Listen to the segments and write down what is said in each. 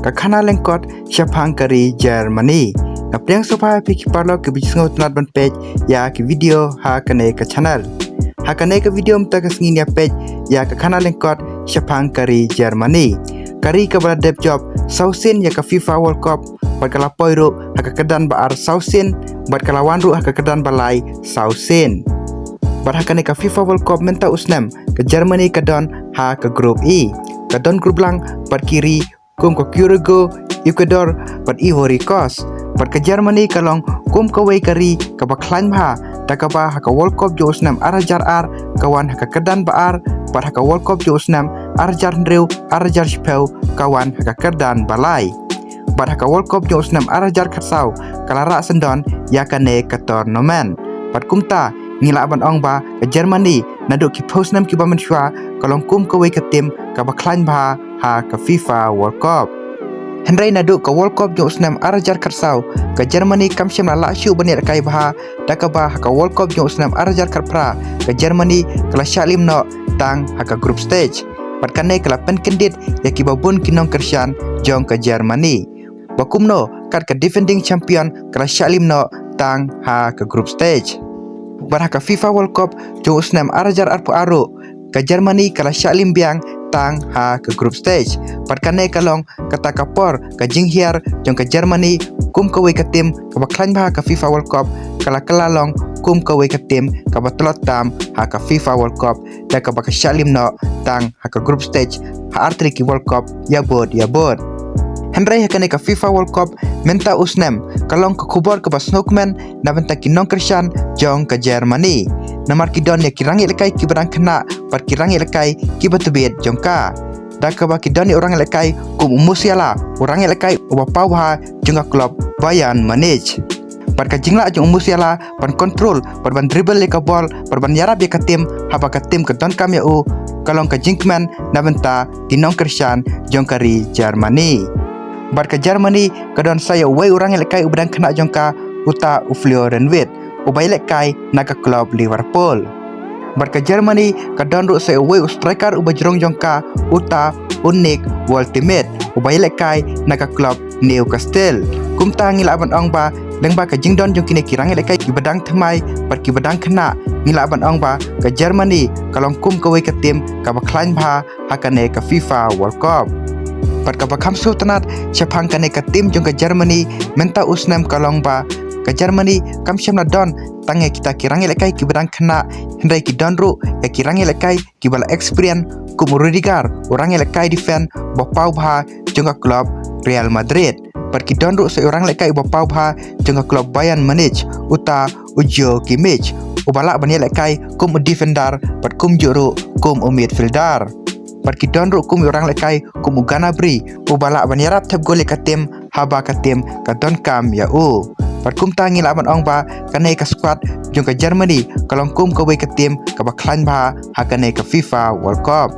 ka khana lengkot Shapang kari Germany. Na priang sopa pi kiparlo ke bijis ngot nat ban page ya ke video ha kane ka channel. Ha kane ka video mta ka sngin ya page ya ka khana lengkot Shapang kari Germany. Kari ka bala dep job sausin ya ka FIFA World Cup bat kala poiro ha ka kedan ba ar sausin bat kala wanru ha ka kedan balai sausin. Bat ha kane ka FIFA World Cup menta usnem ke Germany ka don ha ka group E. Ka don group lang bat kiri kum ka Uruguay, Ecuador bat Ivory Coast. Bat ka Germany kalong kum ka wei kari ka baklan ha takaba ha ka World Cup jo usnem arajar ar kawan ha ka kedan ba ar bat ha ka World Cup jo usnem arajar ndreu arajar speu kawan ha ka kedan balai. Bat ha ka World Cup jo usnem arajar khatsau kalara sendon ya kane ka tournament. Bat kumta ngila ban ong ba ke Germany naduk ki posnam ki ba menshwa kalong kum ka wei ka tim ka baklan ba ha ka FIFA World Cup. Henry naduk ka World Cup jo usnam arajar khatsau ka Germany kamshem la shu banir kai ba takaba ha ka World Cup jo usnam arajar kharpra ka Germany kala shalim no tang ha ka group stage. Bat kane kala pen kendit ya ki babun kinong kersyan jong ka Germany. Bakumno kat ka defending champion kala shalim no tang ha ka group stage. Bat ha ka FIFA World Cup jo usnam arajar arpu aru ka Germany kala shalim biang tang ha ke group stage. Pat kane kalong kata kapor ka jinghiar jong ka Germany kum ka wei ka tim ka baklan ba ka FIFA World Cup kala kalalong kum ka wei ka tim ka batlot tam ha ka FIFA World Cup da ka baka shalim no tang ha ka group stage ha artri ki World Cup ya bod. Henry ha kane ka FIFA World Cup menta usnem kalong ka kubor ka basnokmen na benta kinong kersyan jong ka Germany. Namar kidon ya kirangi lekai ki barang kena par kirangi lekai ki batubet jongka da ka ba kidon orang lekai kum umusiala orang lekai uba pawha jonga klub Bayern Munich par ka jingla jong umusiala pan control par ban dribble le ka ball par ban yarab ya ka tim haba ka tim ka don kam ya u kalong ka jinkman na benta kinong kersyan jong kari Germany. Bar ka Germany ka don saya wei orang lekai ubang kena jongka uta Florian Wirtz ubai lekai naga klub Liverpool. Bar ka Germany ka don ru saya wei striker ubajrong jongka uta Unik Ultimate ubai lekai naga klub Newcastle. Kumta ngila ban ong ba lengba ka jingdon jong kini kirang lekai ki badang thamai bar ki badang kena ngila ban ong ba ka Germany kalong kum ka wei ka tim ka baklan ba hakane ka FIFA World Cup. Pat ka bakam su tanat Shapang kane ka tim jong ka Germany menta usnam kalong ba ka Germany kamshem na don tange kita kirangi lekai ki badang kena hendai ki don ru ya kirangi lekai ki bala experience kum Rudiger orang lekai defend bopau bha jong ka klub Real Madrid. Pat ki don ru seorang lekai bopau bha jong ka klub Bayern Munich uta Ujo Kimmich ubala bani lekai kum defender pat kum juru kum midfielder. Pat ki don ru kum orang lekai kum Gnabry ubala bani rap tep gol ka tim haba ka tim ka don kam ya u. Pat kum tangi laban ong ba kane ka squad jong ka Germany kalong kum ka wei ka tim ka baklan ba hakane ka FIFA World Cup.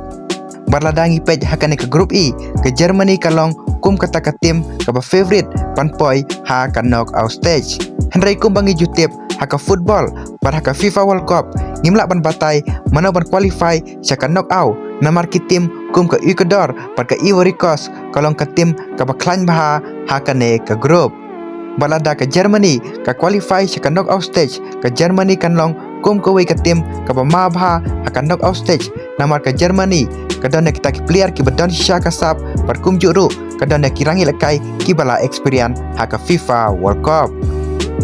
Barladangi page hakane ka group E ka Germany kalong kum kata ka tim ka ba favorite panpoy ha ka knockout stage. Henry kum bangi jutip ha ka football bar ha ka FIFA World Cup ngimla ban batay mana ban qualify sa ka knockout namar ki tim kum ka Ecuador par ka Ivory Coast kalong ka tim ka baklan ba ha kane ka group. Balada ka Germany ka qualify sa ka knockout stage ka Germany kanlong kum ka wei ka tim ka ba mabha ha ka knockout stage namar ka Germany ka don kita ki player ki badon sha ka sap par kum juru ka don ki rangi lekai ki bala experience ha ka FIFA World Cup.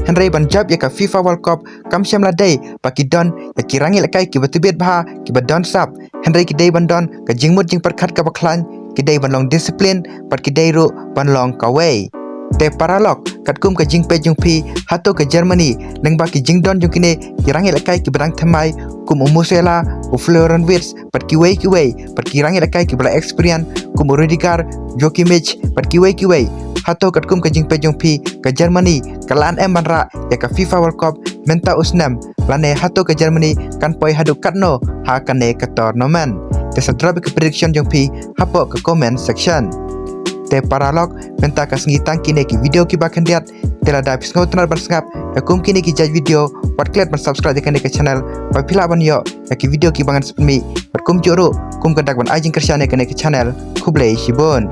Henry ban jab ya ka FIFA World Cup kamshem la day pa ki don ya ki rangi lekai ki batubet bha ki badon sap Henry ki day ban don ka jingmut jing perkhat ka baklan ki day ban long discipline par ki day ru ban long ka wei. Te paralog kat kum ka jing pe jung pi hato ka Germany lengba ki jing don jung kine ki rangi lekai ki badang thamai kum umusela u Florian Wirtz pat ki wei pat ki rangi lekai ki bala experience kum Rudiger Kimmich pat ki wei hato kat kum ka jing pe jung pi ka Germany kalan em banra ya ka FIFA World Cup menta usnam lane hato ka Germany kan poi hadu katno ha kane ka tournament. Te sadrobe ka prediction jung pi hapo ka comment section. Te paralog menta ka sengitan kini ki video ki bakan diat tela da pisngo tenar bersengap ya kum kini ki judge video wat klik ban subscribe kan ke channel pa pila ban yo ya ki video ki bangan sepmi pat kum joro kum kadak ban ajing kersyane kan ke channel kublai shibon.